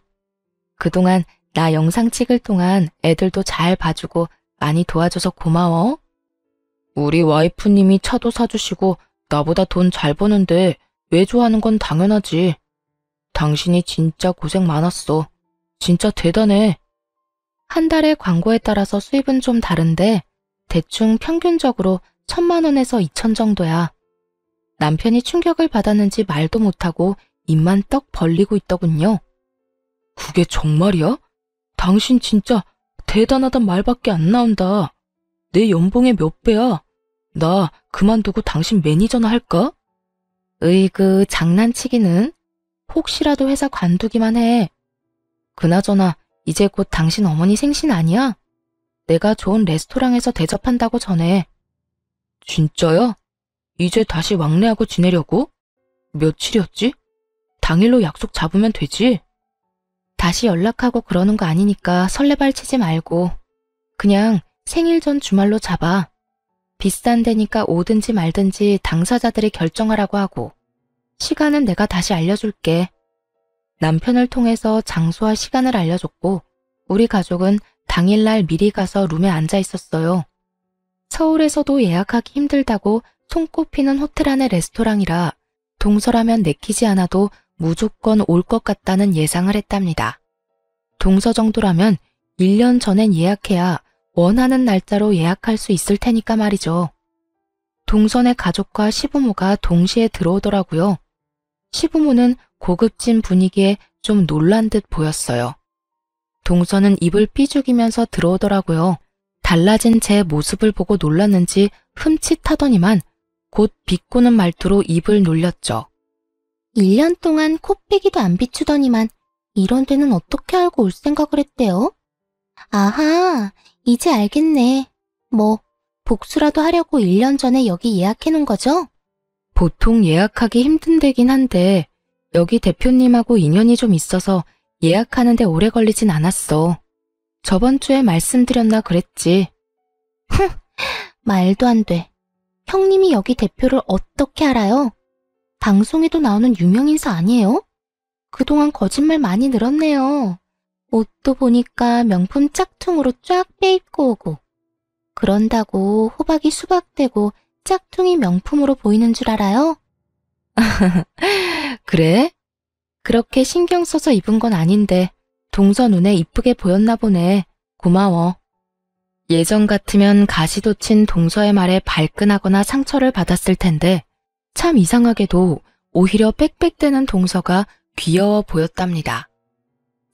그동안 나 영상 찍을 동안 애들도 잘 봐주고 많이 도와줘서 고마워. 우리 와이프님이 차도 사주시고 나보다 돈 잘 버는데 왜 좋아하는 건 당연하지. 당신이 진짜 고생 많았어. 진짜 대단해. 한 달에 광고에 따라서 수입은 좀 다른데 대충 평균적으로 1,000만 원에서 2천 정도야. 남편이 충격을 받았는지 말도 못하고 입만 떡 벌리고 있더군요. 그게 정말이야? 당신 진짜 대단하단 말밖에 안 나온다. 내 연봉의 몇 배야? 나 그만두고 당신 매니저나 할까? 으이그 장난치기는. 혹시라도 회사 관두기만 해. 그나저나 이제 곧 당신 어머니 생신 아니야? 내가 좋은 레스토랑에서 대접한다고 전해. 진짜야? 이제 다시 왕래하고 지내려고? 며칠이었지? 당일로 약속 잡으면 되지? 다시 연락하고 그러는 거 아니니까 설레발 치지 말고 그냥 생일 전 주말로 잡아. 비싼 데니까 오든지 말든지 당사자들이 결정하라고 하고 시간은 내가 다시 알려줄게. 남편을 통해서 장소와 시간을 알려줬고 우리 가족은 당일날 미리 가서 룸에 앉아 있었어요. 서울에서도 예약하기 힘들다고 손꼽히는 호텔 안의 레스토랑이라 동서라면 내키지 않아도 무조건 올 것 같다는 예상을 했답니다. 동서 정도라면 1년 전엔 예약해야 원하는 날짜로 예약할 수 있을 테니까 말이죠. 동선의 가족과 시부모가 동시에 들어오더라고요. 시부모는 고급진 분위기에 좀 놀란 듯 보였어요. 동서는 입을 삐죽이면서 들어오더라고요. 달라진 제 모습을 보고 놀랐는지 흠칫하더니만 곧 비꼬는 말투로 입을 놀렸죠. 1년 동안 코빼기도 안 비추더니만 이런 데는 어떻게 알고 올 생각을 했대요? 아하, 이제 알겠네. 뭐 복수라도 하려고 1년 전에 여기 예약해놓은 거죠? 보통 예약하기 힘든 데긴 한데 여기 대표님하고 인연이 좀 있어서 예약하는데 오래 걸리진 않았어. 저번 주에 말씀드렸나 그랬지. 말도 안 돼. 형님이 여기 대표를 어떻게 알아요? 방송에도 나오는 유명인사 아니에요? 그동안 거짓말 많이 늘었네요. 옷도 보니까 명품 짝퉁으로 쫙 빼입고 오고. 그런다고 호박이 수박되고 짝퉁이 명품으로 보이는 줄 알아요? 그래? 그렇게 신경 써서 입은 건 아닌데 동서 눈에 이쁘게 보였나 보네. 고마워. 예전 같으면 가시도 친 동서의 말에 발끈하거나 상처를 받았을 텐데 참 이상하게도 오히려 빽빽대는 동서가 귀여워 보였답니다.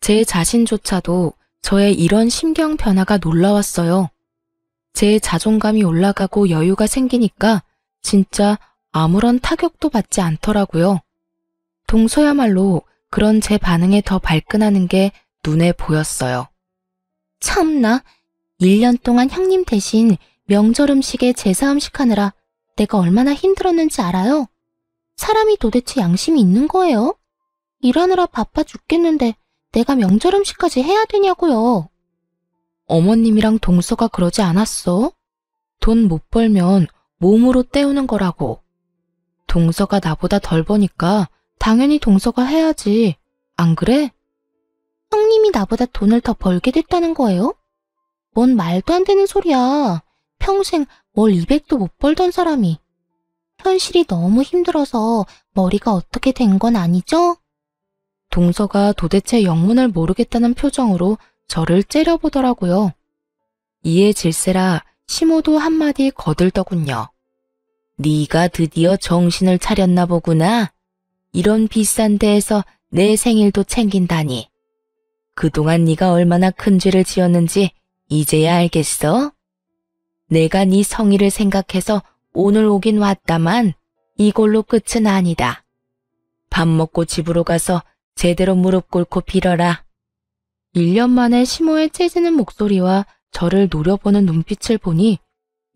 제 자신조차도 저의 이런 심경 변화가 놀라웠어요. 제 자존감이 올라가고 여유가 생기니까 진짜 아무런 타격도 받지 않더라고요. 동서야말로 그런 제 반응에 더 발끈하는 게 눈에 보였어요. 참나, 1년 동안 형님 대신 명절 음식에 제사 음식 하느라 내가 얼마나 힘들었는지 알아요? 사람이 도대체 양심이 있는 거예요? 일하느라 바빠 죽겠는데 내가 명절 음식까지 해야 되냐고요. 어머님이랑 동서가 그러지 않았어? 돈 못 벌면 몸으로 때우는 거라고. 동서가 나보다 덜 버니까 당연히 동서가 해야지. 안 그래? 형님이 나보다 돈을 더 벌게 됐다는 거예요? 뭔 말도 안 되는 소리야. 평생 월 200도 못 벌던 사람이. 현실이 너무 힘들어서 머리가 어떻게 된 건 아니죠? 동서가 도대체 영문을 모르겠다는 표정으로 저를 째려보더라고요. 이에 질세라 시모도 한마디 거들더군요. 네가 드디어 정신을 차렸나 보구나. 이런 비싼 데에서 내 생일도 챙긴다니. 그동안 네가 얼마나 큰 죄를 지었는지 이제야 알겠어? 내가 네 성의를 생각해서 오늘 오긴 왔다만 이걸로 끝은 아니다. 밥 먹고 집으로 가서 제대로 무릎 꿇고 빌어라. 1년 만에 시모의 째지는 목소리와 저를 노려보는 눈빛을 보니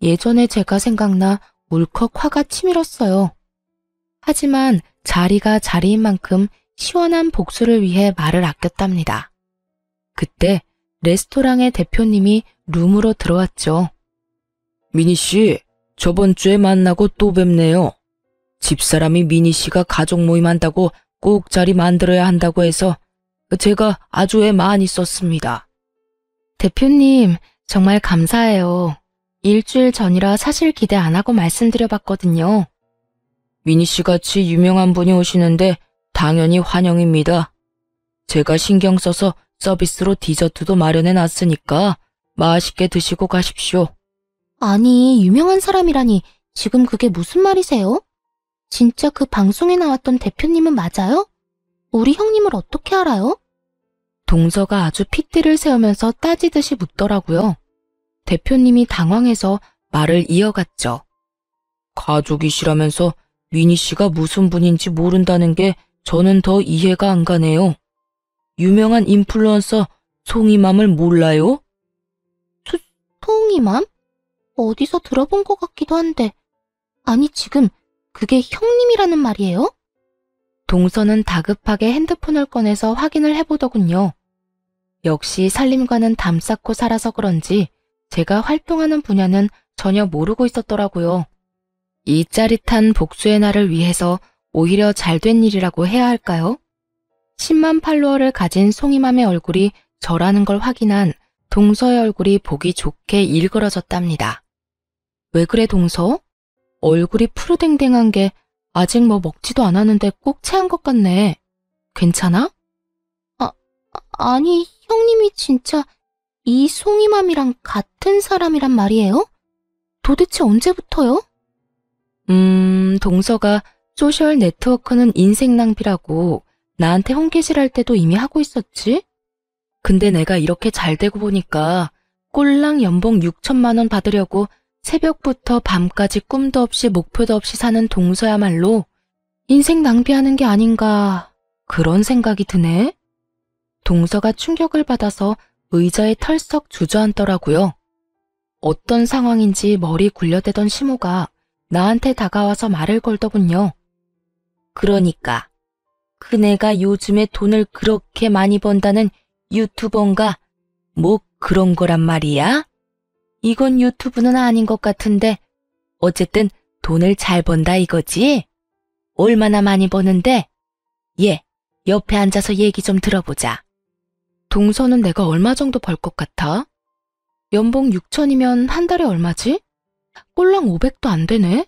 예전에 제가 생각나 울컥 화가 치밀었어요. 하지만 자리가 자리인 만큼 시원한 복수를 위해 말을 아꼈답니다. 그때 레스토랑의 대표님이 룸으로 들어왔죠. 미니 씨, 저번 주에 만나고 또 뵙네요. 집사람이 미니 씨가 가족 모임 한다고 꼭 자리 만들어야 한다고 해서 제가 아주 애 많이 썼습니다. 대표님, 정말 감사해요. 일주일 전이라 사실 기대 안 하고 말씀드려봤거든요. 미니 씨 같이 유명한 분이 오시는데 당연히 환영입니다. 제가 신경 써서 서비스로 디저트도 마련해 놨으니까 맛있게 드시고 가십시오. 아니, 유명한 사람이라니 지금 그게 무슨 말이세요? 진짜 그 방송에 나왔던 대표님은 맞아요? 우리 형님을 어떻게 알아요? 동서가 아주 핏대를 세우면서 따지듯이 묻더라고요. 대표님이 당황해서 말을 이어갔죠. 가족이시라면서 미니 씨가 무슨 분인지 모른다는 게 저는 더 이해가 안 가네요. 유명한 인플루언서 송이맘을 몰라요? 송이맘? 어디서 들어본 것 같기도 한데. 아니, 지금 그게 형님이라는 말이에요? 동서는 다급하게 핸드폰을 꺼내서 확인을 해보더군요. 역시 살림과는 담 쌓고 살아서 그런지 제가 활동하는 분야는 전혀 모르고 있었더라고요. 이 짜릿한 복수의 날을 위해서 오히려 잘된 일이라고 해야 할까요? 10만 팔로워를 가진 송이맘의 얼굴이 저라는 걸 확인한 동서의 얼굴이 보기 좋게 일그러졌답니다. 왜 그래 동서? 얼굴이 푸르댕댕한 게 아직 뭐 먹지도 않았는데 꼭 체한 것 같네. 괜찮아? 아니, 형님이 진짜 이 송이맘이랑 같은 사람이란 말이에요? 도대체 언제부터요? 동서가 소셜 네트워크는 인생 낭비라고 나한테 홈게시할 때도 이미 하고 있었지? 근데 내가 이렇게 잘 되고 보니까 꼴랑 연봉 6천만 원 받으려고 새벽부터 밤까지 꿈도 없이 목표도 없이 사는 동서야말로 인생 낭비하는 게 아닌가 그런 생각이 드네. 동서가 충격을 받아서 의자에 털썩 주저앉더라고요. 어떤 상황인지 머리 굴려대던 시모가 나한테 다가와서 말을 걸더군요. 그러니까 그네가 요즘에 돈을 그렇게 많이 번다는 유튜버인가 뭐 그런 거란 말이야? 이건 유튜브는 아닌 것 같은데 어쨌든 돈을 잘 번다 이거지? 얼마나 많이 버는데? 얘, 옆에 앉아서 얘기 좀 들어보자. 동서는 내가 얼마 정도 벌 것 같아? 연봉 6천이면 한 달에 얼마지? 꼴랑 500도 안 되네?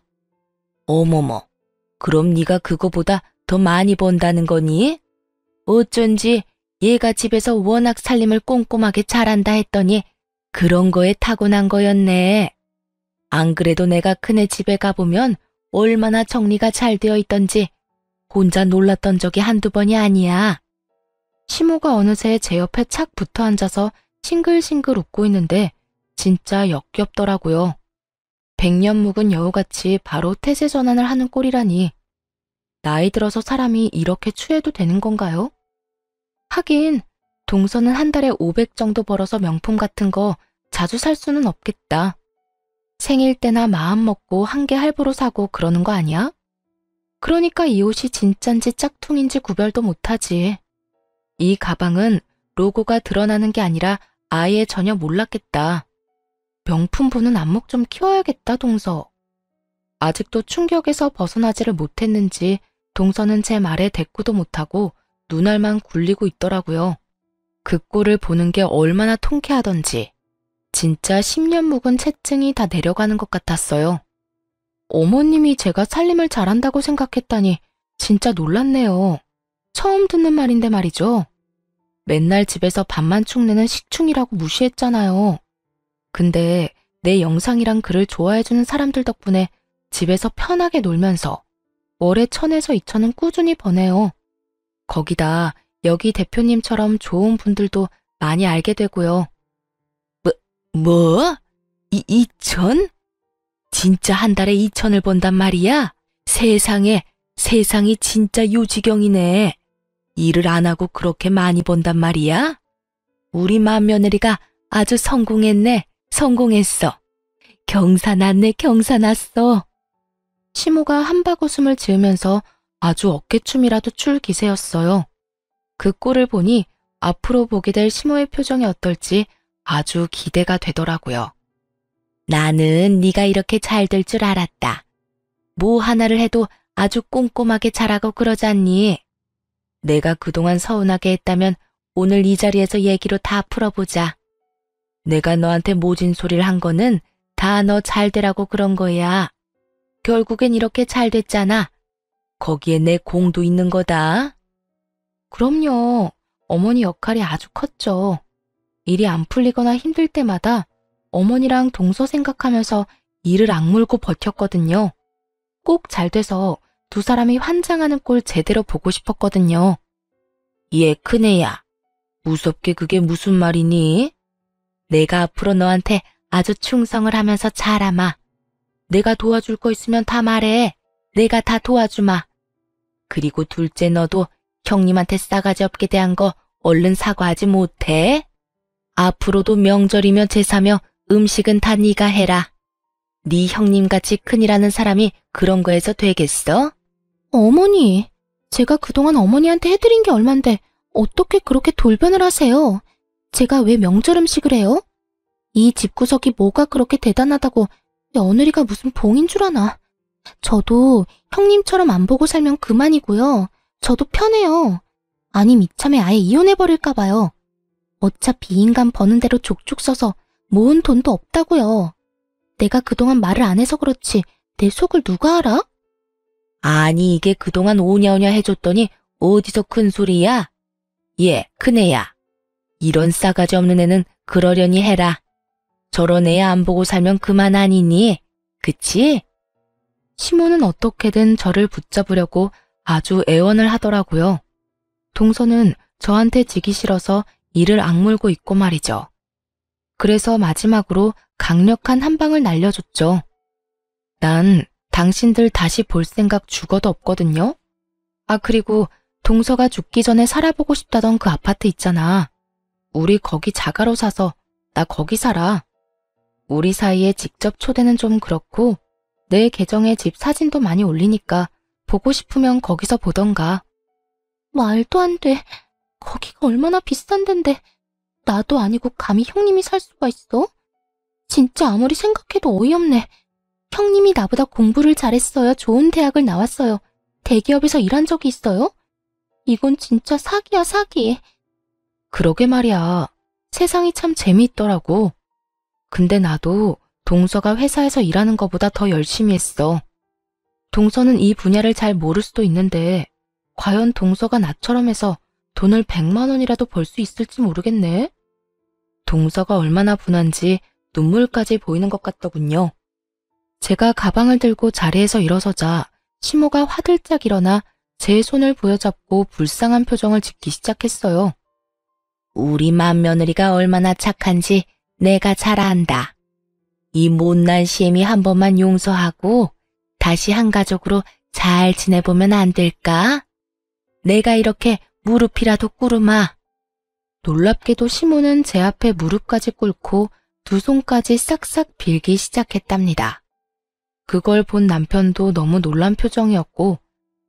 어머머, 그럼 네가 그거보다 더 많이 번다는 거니? 어쩐지 얘가 집에서 워낙 살림을 꼼꼼하게 잘한다 했더니 그런 거에 타고난 거였네. 안 그래도 내가 그네 집에 가보면 얼마나 정리가 잘 되어 있던지 혼자 놀랐던 적이 한두 번이 아니야. 시모가 어느새 제 옆에 착 붙어 앉아서 싱글싱글 웃고 있는데 진짜 역겹더라고요. 백년 묵은 여우같이 바로 태세 전환을 하는 꼴이라니. 나이 들어서 사람이 이렇게 추해도 되는 건가요? 하긴 동서는 한 달에 500 정도 벌어서 명품 같은 거 자주 살 수는 없겠다. 생일 때나 마음 먹고 한 개 할부로 사고 그러는 거 아니야? 그러니까 이 옷이 진짠지 짝퉁인지 구별도 못하지. 이 가방은 로고가 드러나는 게 아니라 아예 전혀 몰랐겠다. 명품 보는 안목 좀 키워야겠다, 동서. 아직도 충격에서 벗어나지를 못했는지 동서는 제 말에 대꾸도 못하고 눈알만 굴리고 있더라고요. 그 꼴을 보는 게 얼마나 통쾌하던지 진짜 10년 묵은 체증이 다 내려가는 것 같았어요. 어머님이 제가 살림을 잘한다고 생각했다니 진짜 놀랐네요. 처음 듣는 말인데 말이죠. 맨날 집에서 밥만 축내는 식충이라고 무시했잖아요. 근데 내 영상이랑 글을 좋아해주는 사람들 덕분에 집에서 편하게 놀면서 월에 1,000에서 2,000은 꾸준히 버네요. 거기다 여기 대표님처럼 좋은 분들도 많이 알게 되고요. 뭐? 2,000? 진짜 한 달에 2,000을 번단 말이야? 세상이 진짜 요지경이네. 일을 안 하고 그렇게 많이 번단 말이야? 우리 맏며느리가 아주 성공했네. 성공했어. 경사났네, 경사났어. 시모가 한바구음을 지으면서 아주 어깨춤이라도 출 기세였어요. 그 꼴을 보니 앞으로 보게 될 시모의 표정이 어떨지 아주 기대가 되더라고요. 나는 네가 이렇게 잘 될 줄 알았다. 뭐 하나를 해도 아주 꼼꼼하게 잘하고 그러잖니. 내가 그동안 서운하게 했다면 오늘 이 자리에서 얘기로 다 풀어보자. 내가 너한테 모진 소리를 한 거는 다 너 잘 되라고 그런 거야. 결국엔 이렇게 잘 됐잖아. 거기에 내 공도 있는 거다. 그럼요. 어머니 역할이 아주 컸죠. 일이 안 풀리거나 힘들 때마다 어머니랑 동서 생각하면서 이를 악물고 버텼거든요. 꼭 잘 돼서 두 사람이 환장하는 꼴 제대로 보고 싶었거든요. 얘 큰애야. 무섭게 그게 무슨 말이니? 내가 앞으로 너한테 아주 충성을 하면서 자라마. 내가 도와줄 거 있으면 다 말해. 내가 다 도와주마. 그리고 둘째 너도 형님한테 싸가지 없게 대한 거 얼른 사과하지 못해? 앞으로도 명절이며 제사며 음식은 다 네가 해라. 네 형님같이 큰이라는 사람이 그런 거에서 되겠어? 어머니, 제가 그동안 어머니한테 해드린 게 얼만데 어떻게 그렇게 돌변을 하세요? 제가 왜 명절 음식을 해요? 이 집구석이 뭐가 그렇게 대단하다고 며느리가 무슨 봉인 줄 아나. 저도 형님처럼 안 보고 살면 그만이고요. 저도 편해요. 아님 이참에 아예 이혼해버릴까 봐요. 어차피 인간 버는 대로 족족 써서 모은 돈도 없다고요. 내가 그동안 말을 안 해서 그렇지 내 속을 누가 알아? 아니 이게 그동안 오냐오냐 해줬더니 어디서 큰 소리야? 얘 큰애야. 이런 싸가지 없는 애는 그러려니 해라. 저런 애 안 보고 살면 그만 아니니? 그치? 시모는 어떻게든 저를 붙잡으려고 아주 애원을 하더라고요. 동서는 저한테 지기 싫어서 이를 악물고 있고 말이죠. 그래서 마지막으로 강력한 한 방을 날려줬죠. 난 당신들 다시 볼 생각 죽어도 없거든요. 아, 그리고 동서가 죽기 전에 살아보고 싶다던 그 아파트 있잖아. 우리 거기 자가로 사서 나 거기 살아. 우리 사이에 직접 초대는 좀 그렇고 내 계정에 집 사진도 많이 올리니까 보고 싶으면 거기서 보던가. 말도 안 돼. 거기가 얼마나 비싼 데인데 나도 아니고 감히 형님이 살 수가 있어? 진짜 아무리 생각해도 어이없네. 형님이 나보다 공부를 잘했어요. 좋은 대학을 나왔어요. 대기업에서 일한 적이 있어요? 이건 진짜 사기야, 사기. 그러게 말이야. 세상이 참 재미있더라고. 근데 나도 동서가 회사에서 일하는 것보다 더 열심히 했어. 동서는 이 분야를 잘 모를 수도 있는데 과연 동서가 나처럼 해서 돈을 100만 원이라도 벌 수 있을지 모르겠네. 동서가 얼마나 분한지 눈물까지 보이는 것 같더군요. 제가 가방을 들고 자리에서 일어서자 시모가 화들짝 일어나 제 손을 부여잡고 불쌍한 표정을 짓기 시작했어요. 우리 맏며느리가 얼마나 착한지 내가 잘 안다. 이 못난 시애미 한 번만 용서하고 다시 한 가족으로 잘 지내보면 안 될까? 내가 이렇게 무릎이라도 꿇으마. 놀랍게도 시모는 제 앞에 무릎까지 꿇고 두 손까지 싹싹 빌기 시작했답니다. 그걸 본 남편도 너무 놀란 표정이었고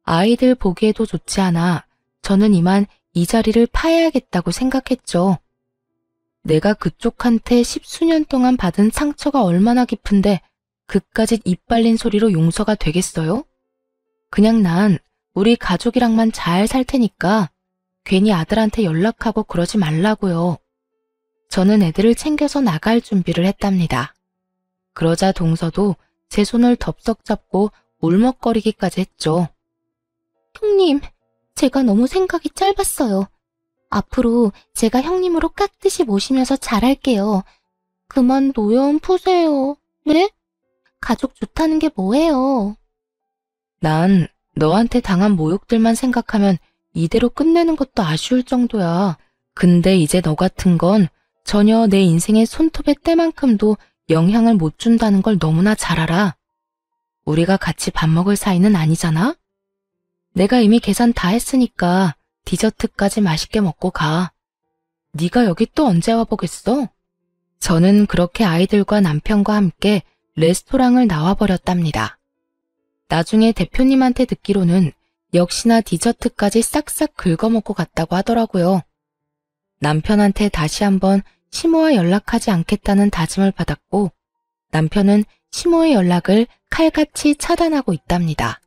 아이들 보기에도 좋지 않아 저는 이만 이 자리를 파해야겠다고 생각했죠. 내가 그쪽한테 10수년 동안 받은 상처가 얼마나 깊은데 그까짓 입 발린 소리로 용서가 되겠어요? 그냥 난 우리 가족이랑만 잘 살 테니까 괜히 아들한테 연락하고 그러지 말라고요. 저는 애들을 챙겨서 나갈 준비를 했답니다. 그러자 동서도 제 손을 덥석 잡고 울먹거리기까지 했죠. 형님, 제가 너무 생각이 짧았어요. 앞으로 제가 형님으로 깍듯이 모시면서 잘할게요. 그만 노여움 푸세요. 네? 가족 좋다는 게 뭐예요? 난 너한테 당한 모욕들만 생각하면 이대로 끝내는 것도 아쉬울 정도야. 근데 이제 너 같은 건 전혀 내 인생의 손톱의 때만큼도 영향을 못 준다는 걸 너무나 잘 알아. 우리가 같이 밥 먹을 사이는 아니잖아? 내가 이미 계산 다 했으니까 디저트까지 맛있게 먹고 가. 네가 여기 또 언제 와보겠어? 저는 그렇게 아이들과 남편과 함께 레스토랑을 나와버렸답니다. 나중에 대표님한테 듣기로는 역시나 디저트까지 싹싹 긁어먹고 갔다고 하더라고요. 남편한테 다시 한번 시모와 연락하지 않겠다는 다짐을 받았고 남편은 시모의 연락을 칼같이 차단하고 있답니다.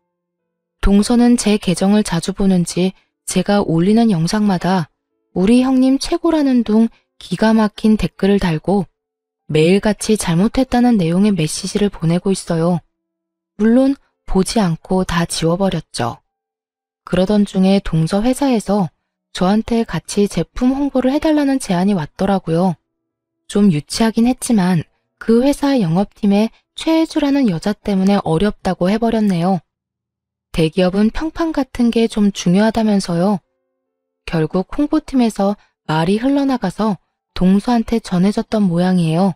동서는 제 계정을 자주 보는지 제가 올리는 영상마다 우리 형님 최고라는 둥 기가 막힌 댓글을 달고 매일같이 잘못했다는 내용의 메시지를 보내고 있어요. 물론 보지 않고 다 지워버렸죠. 그러던 중에 동서 회사에서 저한테 같이 제품 홍보를 해달라는 제안이 왔더라고요. 좀 유치하긴 했지만 그 회사 영업팀에 최혜주라는 여자 때문에 어렵다고 해버렸네요. 대기업은 평판 같은 게 좀 중요하다면서요. 결국 홍보팀에서 말이 흘러나가서 동서한테 전해졌던 모양이에요.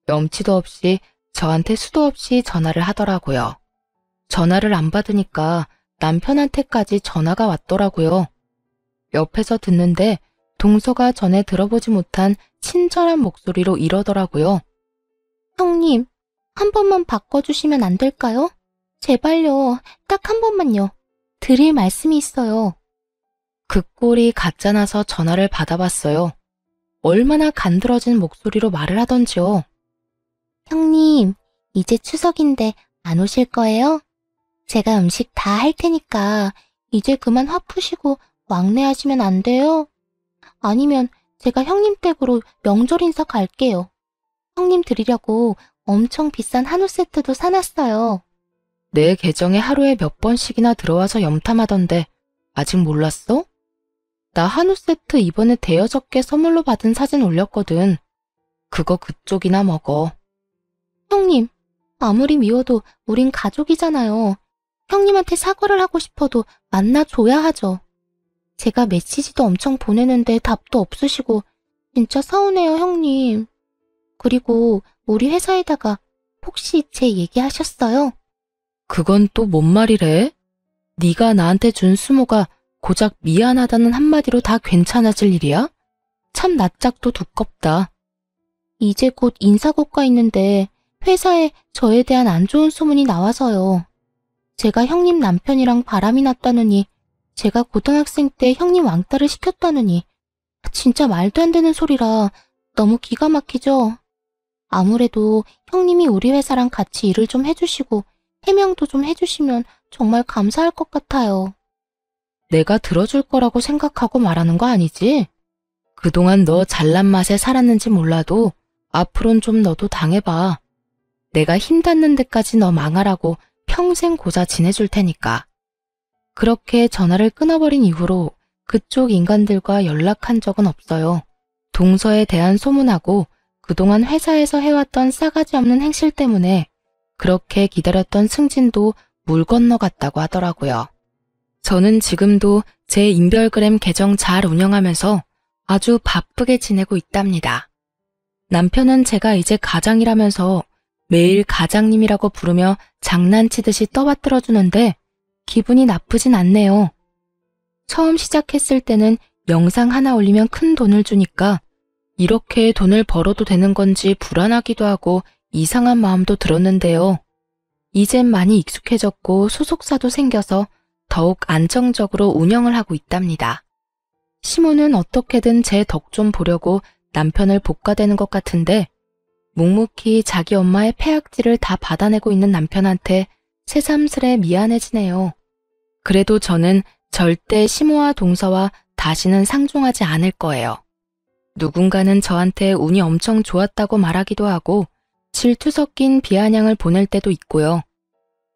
염치도 없이 저한테 수도 없이 전화를 하더라고요. 전화를 안 받으니까 남편한테까지 전화가 왔더라고요. 옆에서 듣는데 동서가 전에 들어보지 못한 친절한 목소리로 이러더라고요. 형님, 한 번만 바꿔주시면 안 될까요? 제발요. 딱 한 번만요. 드릴 말씀이 있어요. 그 꼴이 가짜나서 전화를 받아봤어요. 얼마나 간드러진 목소리로 말을 하던지요. 형님, 이제 추석인데 안 오실 거예요? 제가 음식 다 할 테니까 이제 그만 화 푸시고 왕래하시면 안 돼요? 아니면 제가 형님 댁으로 명절 인사 갈게요. 형님 드리려고 엄청 비싼 한우 세트도 사놨어요. 내 계정에 하루에 몇 번씩이나 들어와서 염탐하던데 아직 몰랐어? 나 한우 세트 이번에 대여섯 개 선물로 받은 사진 올렸거든. 그거 그쪽이나 먹어. 형님, 아무리 미워도 우린 가족이잖아요. 형님한테 사과를 하고 싶어도 만나줘야 하죠. 제가 메시지도 엄청 보내는데 답도 없으시고 진짜 서운해요, 형님. 그리고 우리 회사에다가 혹시 제 얘기하셨어요? 그건 또 뭔 말이래? 네가 나한테 준 수모가 고작 미안하다는 한마디로 다 괜찮아질 일이야? 참 낯짝도 두껍다. 이제 곧 인사고과 있는데 회사에 저에 대한 안 좋은 소문이 나와서요. 제가 형님 남편이랑 바람이 났다느니, 제가 고등학생 때 형님 왕따를 시켰다느니, 진짜 말도 안 되는 소리라 너무 기가 막히죠? 아무래도 형님이 우리 회사랑 같이 일을 좀 해주시고 해명도 좀 해주시면 정말 감사할 것 같아요. 내가 들어줄 거라고 생각하고 말하는 거 아니지? 그동안 너 잘난 맛에 살았는지 몰라도 앞으론 좀 너도 당해봐. 내가 힘 닿는 데까지 너 망하라고 평생 고자 지내줄 테니까. 그렇게 전화를 끊어버린 이후로 그쪽 인간들과 연락한 적은 없어요. 동서에 대한 소문하고 그동안 회사에서 해왔던 싸가지 없는 행실 때문에 그렇게 기다렸던 승진도 물 건너갔다고 하더라고요. 저는 지금도 제 인별그램 계정 잘 운영하면서 아주 바쁘게 지내고 있답니다. 남편은 제가 이제 가장이라면서 매일 가장님이라고 부르며 장난치듯이 떠받들어주는데 기분이 나쁘진 않네요. 처음 시작했을 때는 영상 하나 올리면 큰 돈을 주니까 이렇게 돈을 벌어도 되는 건지 불안하기도 하고 이상한 마음도 들었는데요. 이젠 많이 익숙해졌고 소속사도 생겨서 더욱 안정적으로 운영을 하고 있답니다. 시모는 어떻게든 제 덕 좀 보려고 남편을 볶아대는 것 같은데 묵묵히 자기 엄마의 폐악질을 다 받아내고 있는 남편한테 새삼스레 미안해지네요. 그래도 저는 절대 시모와 동서와 다시는 상종하지 않을 거예요. 누군가는 저한테 운이 엄청 좋았다고 말하기도 하고 질투 섞인 비아냥을 보낼 때도 있고요.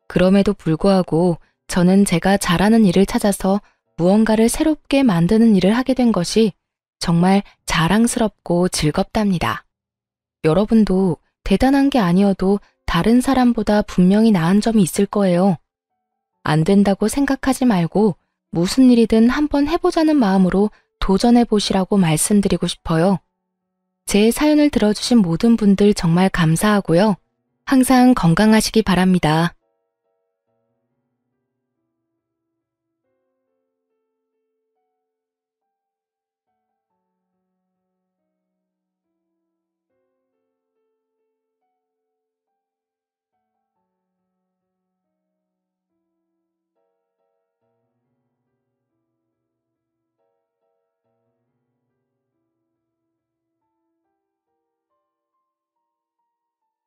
그럼에도 불구하고 저는 제가 잘하는 일을 찾아서 무언가를 새롭게 만드는 일을 하게 된 것이 정말 자랑스럽고 즐겁답니다. 여러분도 대단한 게 아니어도 다른 사람보다 분명히 나은 점이 있을 거예요. 안 된다고 생각하지 말고 무슨 일이든 한번 해보자는 마음으로 도전해 보시라고 말씀드리고 싶어요. 제 사연을 들어주신 모든 분들 정말 감사하고요. 항상 건강하시기 바랍니다.